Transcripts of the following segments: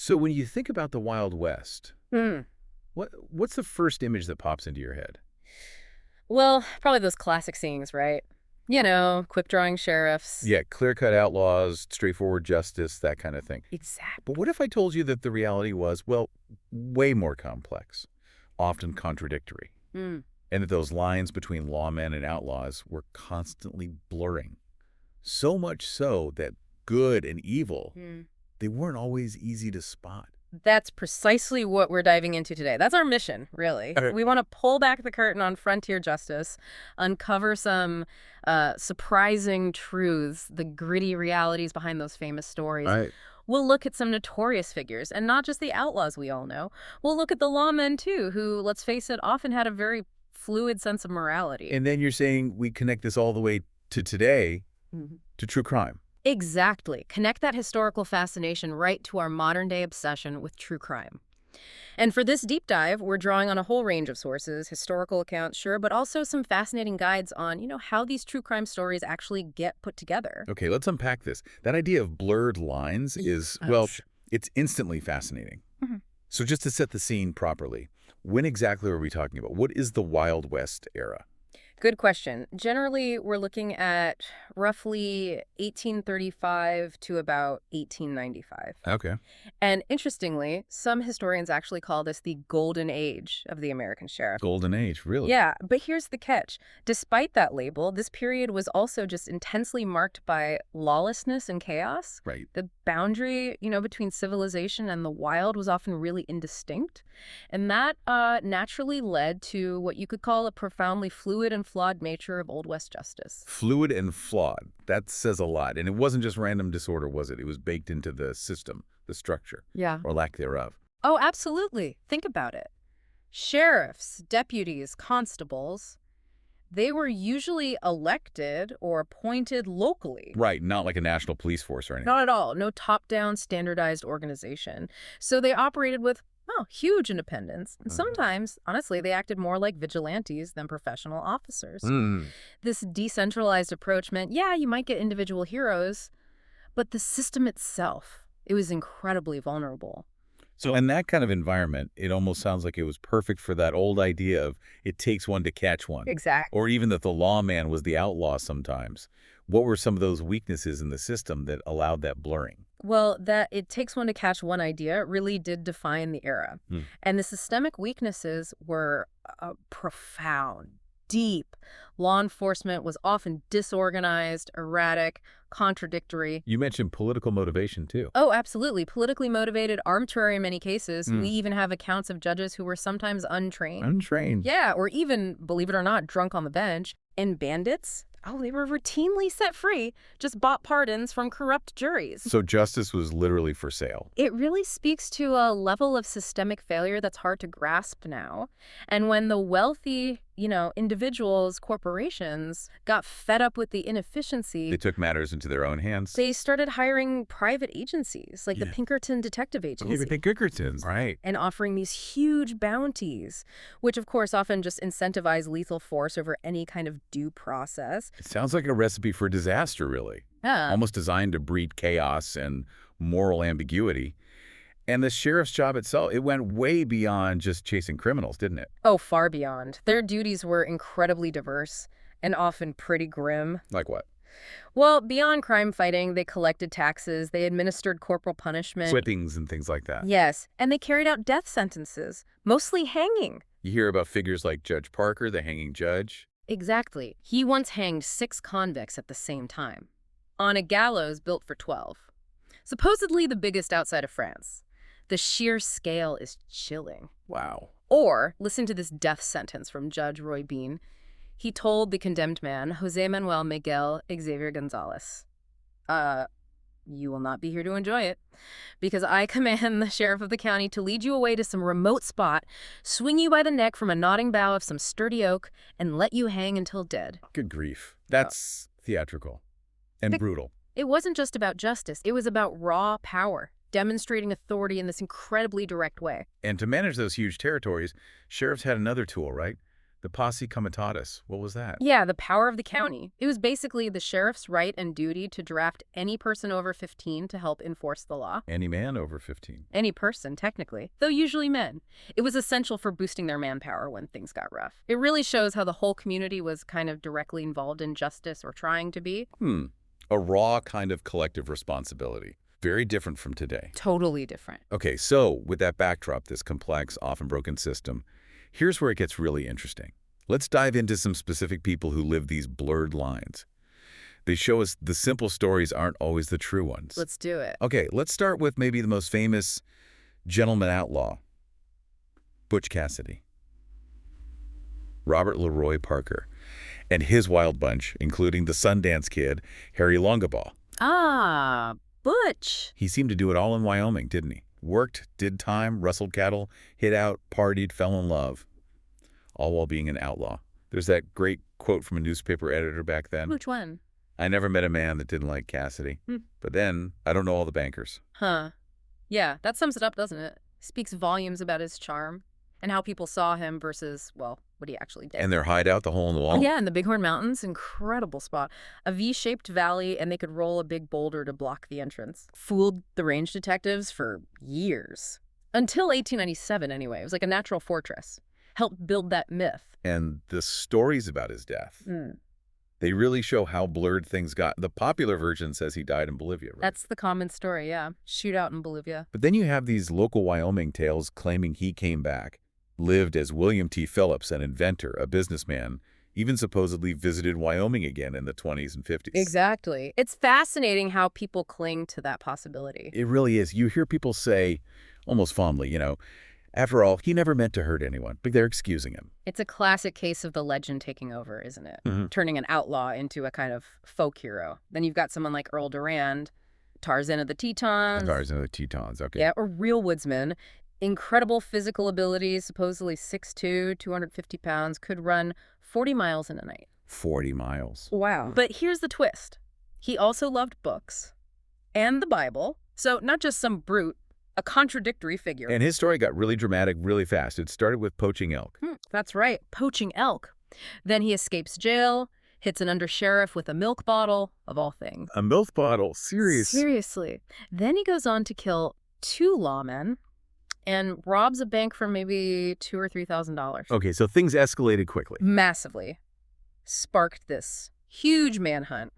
So when you think about the Wild West, Hmm. what's the first image that pops into your head? Well, probably those classic scenes, right? You know, quick drawing sheriffs. Yeah, clear-cut outlaws, straightforward justice, that kind of thing. But what Exactly. if I told you that the reality was, well, way more complex, often contradictory, Hmm. and that those lines between lawmen and outlaws were constantly blurring? So much so that good and evil, Hmm. they weren't always easy to spot. That's precisely what we're diving into today. That's our mission, really. Okay. We want to pull back the curtain on frontier justice, uncover some surprising truths, the gritty realities behind those famous stories. Right. We'll look at some notorious figures, and not just the outlaws we all know. We'll look at the lawmen, too, who, let's face it, often had a very fluid sense of morality. And then you're saying we connect this all the way to today, Mhm. to true crime. Exactly. Connect that historical fascination right to our modern day obsession with true crime. And for this deep dive, we're drawing on a whole range of sources, historical accounts, sure, but also some fascinating guides on, how these true crime stories actually get put together. Okay, let's unpack this. That idea of blurred lines is, Oh, well, sure. it's instantly fascinating. Mhm. So just to set the scene properly, when exactly are we talking about? What is the Wild West era? Good question. Generally, we're looking at roughly 1835 to about 1895. Okay. And interestingly, some historians actually call this the golden age of the American sheriff. Golden Age, really? Yeah, but here's the catch. Despite that label, this period was also just intensely marked by lawlessness and chaos. Right. The boundary, between civilization and the wild was often really indistinct. And that naturally led to what you could call a profoundly fluid and flawed nature of Old West justice. Fluid and flawed. That says a lot. And it wasn't just random disorder, was it? It was baked into the system, the structure, Yeah. or lack thereof. Oh, absolutely. Think about it. Sheriffs, deputies, constables, they were usually elected or appointed locally. Right, not like a national police force or anything. Not at all. No top-down standardized organization. So they operated with, huge independence. And sometimes, honestly, they acted more like vigilantes than professional officers. Mm. This decentralized approach meant, yeah, you might get individual heroes, but the system itself, it was incredibly vulnerable. So in that kind of environment, it almost sounds like it was perfect for that old idea of it takes one to catch one, Exactly. or even that the lawman was the outlaw sometimes. What were some of those weaknesses in the system that allowed that blurring? Well, that it takes one to catch one idea really did define the era. Hmm. And the systemic weaknesses were profound, deep. Law enforcement was often disorganized, erratic, contradictory. You mentioned political motivation, too. Oh, absolutely. Politically motivated, arbitrary in many cases. Hmm. We even have accounts of judges who were sometimes untrained. Untrained. Yeah, or even, believe it or not, drunk on the bench. And bandits? Oh, they were routinely set free, just bought pardons from corrupt juries. So justice was literally for sale. It really speaks to a level of systemic failure that's hard to grasp now. And when the wealthy, individuals, corporations got fed up with the inefficiency, They took matters into their own hands. they started hiring private agencies like the Yeah. Pinkerton Detective Agency The Pinkertons. Right. and offering these huge bounties, which of course often just incentivize lethal force over any kind of due process. It sounds like a recipe for disaster, really. Yeah. Almost designed to breed chaos and moral ambiguity. And the sheriff's job itself, it went way beyond just chasing criminals, didn't it? Oh, far beyond. Their duties were incredibly diverse and often pretty grim. Like what? Well, beyond crime fighting, they collected taxes, they administered corporal punishment. Whippings and things like that. Yes, and they carried out death sentences, mostly hanging. You hear about figures like Judge Parker, the hanging judge. Exactly. He once hanged 6 convicts at the same time, on a gallows built for 12. Supposedly the biggest outside of France. The sheer scale is chilling. Wow. Or, listen to this death sentence from Judge Roy Bean. He told the condemned man, Jose Manuel Miguel Xavier Gonzalez, you will not be here to enjoy it, because I command the sheriff of the county to lead you away to some remote spot, swing you by the neck from a nodding bough of some sturdy oak, and let you hang until dead. Good grief. That's theatrical and The- brutal. It wasn't just about justice. It was about raw power, demonstrating authority in this incredibly direct way. And to manage those huge territories, sheriffs had another tool, right? The posse comitatus. What was that? Yeah, the power of the county. It was basically the sheriff's right and duty to draft any person over 15 to help enforce the law. Any man over 15. Any person, technically, though usually men. It was essential for boosting their manpower when things got rough. It really shows how the whole community was kind of directly involved in justice or trying to be. A raw kind of collective responsibility. Very different from today. Totally different. Okay, so with that backdrop, this complex, often broken system, here's where it gets really interesting. Let's dive into some specific people who live these blurred lines. They show us the simple stories aren't always the true ones. Let's do it. Okay, let's start with maybe the most famous gentleman outlaw, Butch Cassidy. Robert Leroy Parker, and his wild bunch, including the Sundance Kid, Harry Longabaugh. Ah, Butch. He seemed to do it all in Wyoming, didn't he? Worked, did time, rustled cattle, hid out, partied, fell in love, all while being an outlaw. There's that great quote from a newspaper editor back then. Which one? I never met a man that didn't like Cassidy. But then, I don't know all the bankers. Huh. Yeah, that sums it up, doesn't it? Speaks volumes about his charm and how people saw him versus, well, what he actually did. And their hideout, the hole in the wall? Oh, yeah, in the Bighorn Mountains, incredible spot. A V-shaped valley, and they could roll a big boulder to block the entrance. Fooled the range detectives for years. Until 1897, anyway. It was like a natural fortress. Helped build that myth. And the stories about his death, they really show how blurred things got. The popular version says he died in Bolivia, right? That's the common story, yeah. Shootout in Bolivia. But then you have these local Wyoming tales claiming he came back, lived as William T. Phillips, an inventor, a businessman, even supposedly visited Wyoming again in the 20s and 50s. Exactly. It's fascinating how people cling to that possibility. It really is. You hear people say, almost fondly, after all, he never meant to hurt anyone, but they're excusing him. It's a classic case of the legend taking over, isn't it? Turning an outlaw into a kind of folk hero. Then you've got someone like Earl Durand, Tarzan of the Tetons. Tarzan of the Tetons, okay. Yeah, or real woodsman. Incredible physical abilities, supposedly 6'2", 250 pounds, could run 40 miles in a night. 40 miles. Wow. But here's the twist. He also loved books and the Bible. So not just some brute, a contradictory figure. And his story got really dramatic really fast. It started with poaching elk. That's right, poaching elk. Then he escapes jail, hits an undersheriff with a milk bottle, of all things. A milk bottle? Seriously. Then he goes on to kill 2 lawmen and robs a bank for maybe $2,000 or $3,000. Okay, so things escalated quickly. Massively. Sparked this huge manhunt.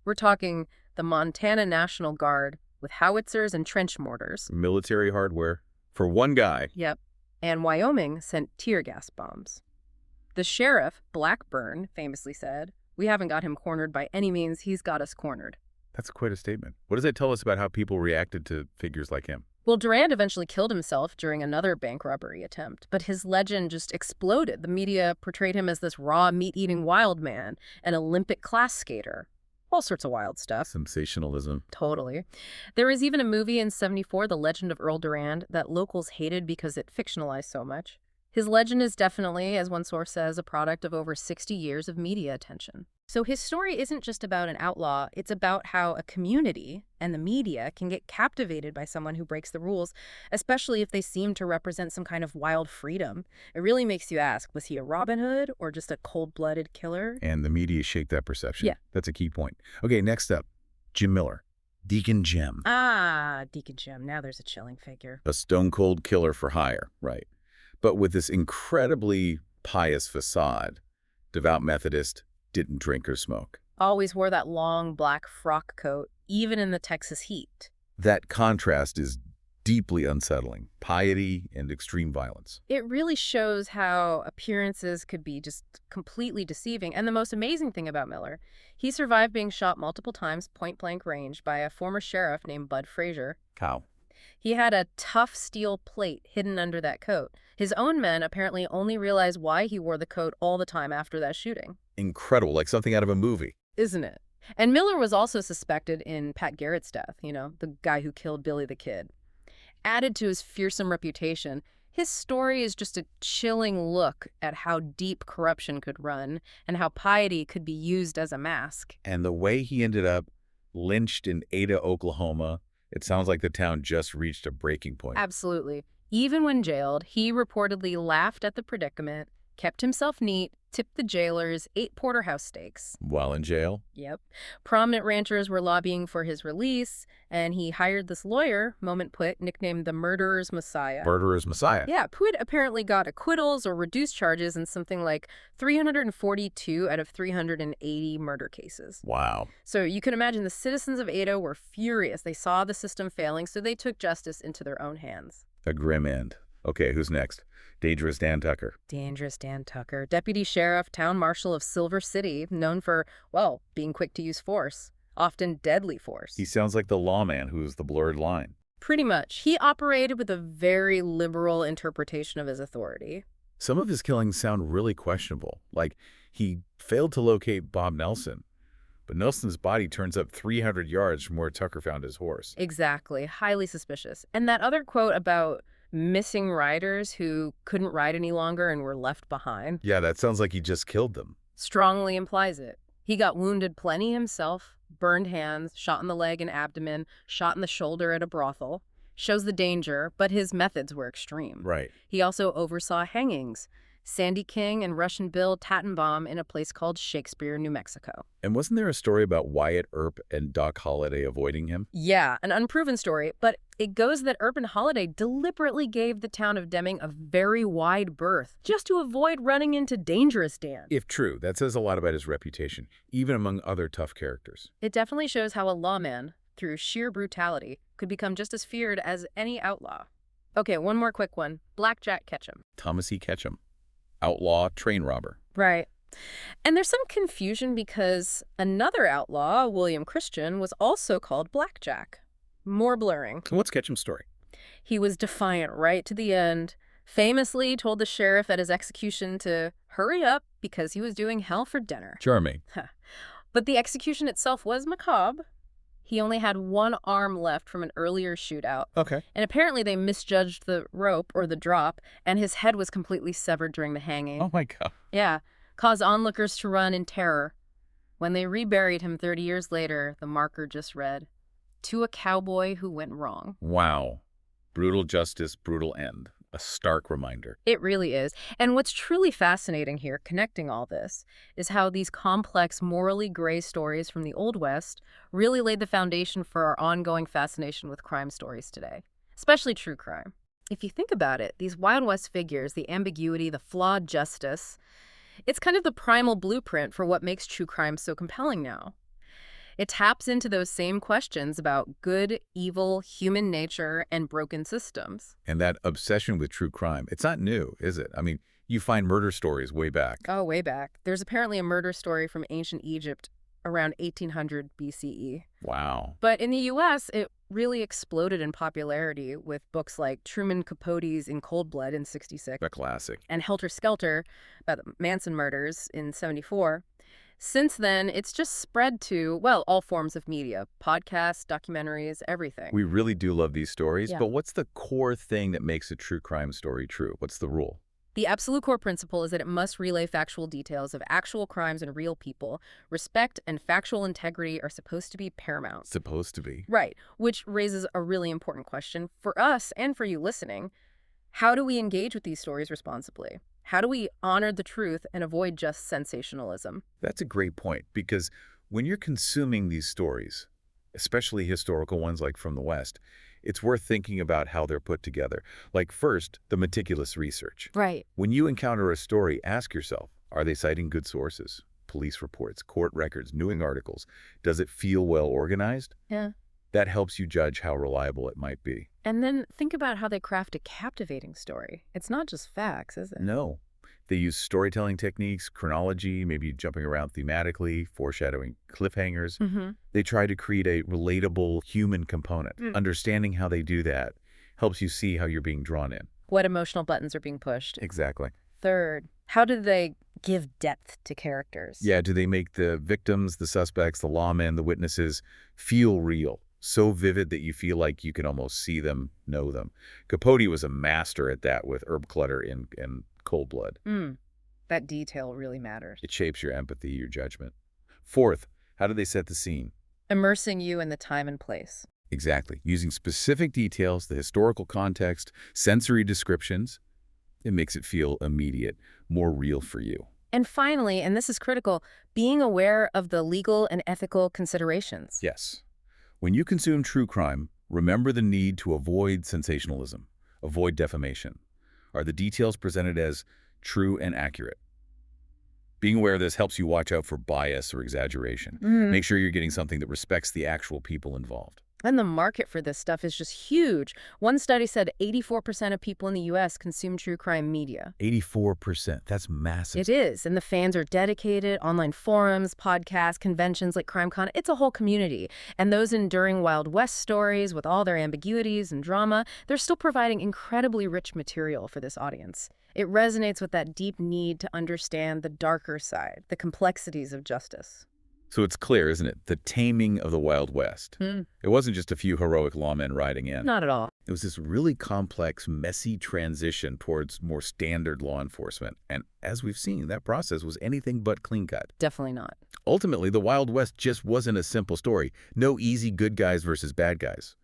We're talking the Montana National Guard with howitzers and trench mortars. Military hardware for one guy. Yep. And Wyoming sent tear gas bombs. The sheriff, Blackburn, famously said, "We haven't got him cornered by any means. He's got us cornered." That's quite a statement. What does that tell us about how people reacted to figures like him? Well, Durand eventually killed himself during another bank robbery attempt, but his legend just exploded. The media portrayed him as this raw, meat-eating wild man, an Olympic class skater. All sorts of wild stuff. Sensationalism. Totally. There was even a movie in '74, The Legend of Earl Durand, that locals hated because it fictionalized so much. His legend is definitely, as one source says, a product of over 60 years of media attention. So his story isn't just about an outlaw, it's about how a community and the media can get captivated by someone who breaks the rules, especially if they seem to represent some kind of wild freedom. It really makes you ask, was he a Robin Hood or just a cold-blooded killer? And the media shaped that perception. Yeah. That's a key point. Okay, next up, Jim Miller. Deacon Jim. Ah, Deacon Jim. Now there's a chilling figure. A stone-cold killer for hire, right. But with this incredibly pious facade, devout Methodist, didn't drink or smoke. Always wore that long black frock coat, even in the Texas heat. That contrast is deeply unsettling. Piety and extreme violence. It really shows how appearances could be just completely deceiving. And the most amazing thing about Miller, he survived being shot multiple times point-blank range by a former sheriff named Bud Frazier. How? He had a tough steel plate hidden under that coat. His own men apparently only realized why he wore the coat all the time after that shooting. Incredible, like something out of a movie. Isn't it? And Miller was also suspected in Pat Garrett's death, the guy who killed Billy the Kid. Added to his fearsome reputation, his story is just a chilling look at how deep corruption could run and how piety could be used as a mask. And the way he ended up lynched in Ada, Oklahoma, it sounds like the town just reached a breaking point. Absolutely. Even when jailed, he reportedly laughed at the predicament, kept himself neat, tipped the jailers, ate porterhouse steaks. While in jail? Yep. Prominent ranchers were lobbying for his release, and he hired this lawyer, Moment Put, nicknamed the Murderer's Messiah. Murderer's Messiah. Yeah, Put apparently got acquittals or reduced charges in something like 342 out of 380 murder cases. Wow. So you can imagine the citizens of Ada were furious. They saw the system failing, so they took justice into their own hands. A grim end. Okay, who's next? Dangerous Dan Tucker. Dangerous Dan Tucker, deputy sheriff, town marshal of Silver City, known for, well, being quick to use force, often deadly force. He sounds like the lawman who's the blurred line. Pretty much. He operated with a very liberal interpretation of his authority. Some of his killings sound really questionable, like he failed to locate Bob Nelson, but Nelson's body turns up 300 yards from where Tucker found his horse. Exactly. Highly suspicious. And that other quote about missing riders who couldn't ride any longer and were left behind Yeah, that sounds like he just killed them. strongly implies it. He got wounded plenty himself, burned hands, shot in the leg and abdomen, shot in the shoulder at a brothel. Shows the danger, but his methods were extreme. Right. He also oversaw hangings, Sandy King and Russian Bill Tattenbaum in a place called Shakespeare, New Mexico. And wasn't there a story about Wyatt Earp and Doc Holliday avoiding him? Yeah, an unproven story, but it goes that Earp and Holliday deliberately gave the town of Deming a very wide berth just to avoid running into Dangerous Dan. If true, that says a lot about his reputation, even among other tough characters. It definitely shows how a lawman, through sheer brutality, could become just as feared as any outlaw. Okay, one more quick one. Blackjack Ketchum. Thomas E. Ketchum, outlaw train robber. Right. And there's some confusion because another outlaw, William Christian, was also called Blackjack. More blurring. What's Ketchum's story? He was defiant right to the end, famously told the sheriff at his execution to hurry up because he was doing hell for dinner. Charming. But the execution itself was macabre. He only had one arm left from an earlier shootout. Okay. And apparently they misjudged the rope or the drop, and his head was completely severed during the hanging. Oh my God. Yeah, caused onlookers to run in terror. When they reburied him 30 years later, the marker just read, "To a cowboy who went wrong." Wow. Brutal justice, brutal end. A stark reminder. It really is. And what's truly fascinating here, connecting all this, is how these complex, morally gray stories from the Old West really laid the foundation for our ongoing fascination with crime stories today, especially true crime. If you think about it, these Wild West figures, the ambiguity, the flawed justice, it's kind of the primal blueprint for what makes true crime so compelling now. It taps into those same questions about good, evil, human nature, and broken systems. And that obsession with true crime, it's not new, is it? I mean, you find murder stories way back. Oh, way back. There's apparently a murder story from ancient Egypt around 1800 BCE. Wow. But in the U.S., it really exploded in popularity with books like Truman Capote's In Cold Blood in '66 A classic. and Helter Skelter about the Manson murders in '74. Since then, it's just spread to, well, all forms of media, podcasts, documentaries, everything. We really do love these stories, Yeah. but what's the core thing that makes a true crime story true? What's the rule? The absolute core principle is that it must relay factual details of actual crimes and real people. Respect and factual integrity are supposed to be paramount. Supposed to be. Right, which raises a really important question for us and for you listening. How do we engage with these stories responsibly? How do we honor the truth and avoid just sensationalism? That's a great point, because when you're consuming these stories, especially historical ones like from the West, it's worth thinking about how they're put together. Like first, the meticulous research. Right. When you encounter a story, ask yourself, are they citing good sources? Police reports, court records, news articles. Does it feel well organized? Yeah. That helps you judge how reliable it might be. And then think about how they craft a captivating story. It's not just facts, is it? No. They use storytelling techniques, chronology, maybe jumping around thematically, foreshadowing cliffhangers. Mm-hmm. They try to create a relatable human component. Understanding how they do that helps you see how you're being drawn in. What emotional buttons are being pushed? Exactly. Third, how do they give depth to characters? Yeah, do they make the victims, the suspects, the lawmen, the witnesses feel real? So vivid that you feel like you can almost see them, know them. Capote was a master at that with Herb Clutter in Cold Blood. That detail really matters. It shapes your empathy, your judgment. Fourth, how do they set the scene? Immersing you in the time and place. Exactly. Using specific details, the historical context, sensory descriptions. It makes it feel immediate, more real for you. And finally, and this is critical, being aware of the legal and ethical considerations. Yes. When you consume true crime, remember the need to avoid sensationalism, avoid defamation. Are the details presented as true and accurate? Being aware of this helps you watch out for bias or exaggeration. Make sure you're getting something that respects the actual people involved. And the market for this stuff is just huge. One study said 84% of people in the U.S. consume true crime media. 84%. That's massive. It is, and the fans are dedicated, online forums, podcasts, conventions like CrimeCon. It's a whole community. And those enduring Wild West stories with all their ambiguities and drama, they're still providing incredibly rich material for this audience. It resonates with that deep need to understand the darker side, the complexities of justice. So it's clear, isn't it? The taming of the Wild West. It wasn't just a few heroic lawmen riding in. Not at all. It was this really complex, messy transition towards more standard law enforcement. And as we've seen, that process was anything but clean-cut. Definitely not. Ultimately, the Wild West just wasn't a simple story. No easy good guys versus bad guys.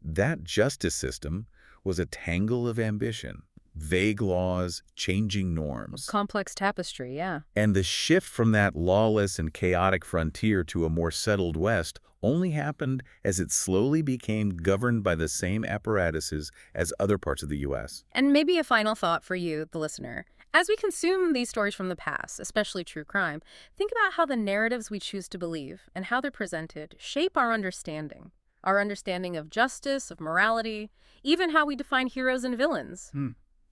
That justice system was a tangle of ambition, vague laws, changing norms. Complex tapestry, yeah. And the shift from that lawless and chaotic frontier to a more settled West only happened as it slowly became governed by the same apparatuses as other parts of the U.S. And maybe a final thought for you, the listener. As we consume these stories from the past, especially true crime, think about how the narratives we choose to believe and how they're presented shape our understanding. Our understanding of justice, of morality, even how we define heroes and villains.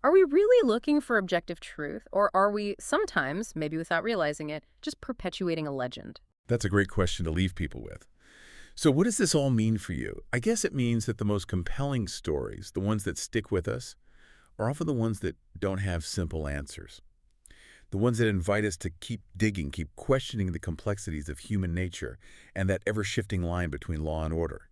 Are we really looking for objective truth, or are we sometimes, maybe without realizing it, just perpetuating a legend? That's a great question to leave people with. So what does this all mean for you? I guess it means that the most compelling stories, the ones that stick with us, are often the ones that don't have simple answers. The ones that invite us to keep digging, keep questioning the complexities of human nature and that ever-shifting line between law and order.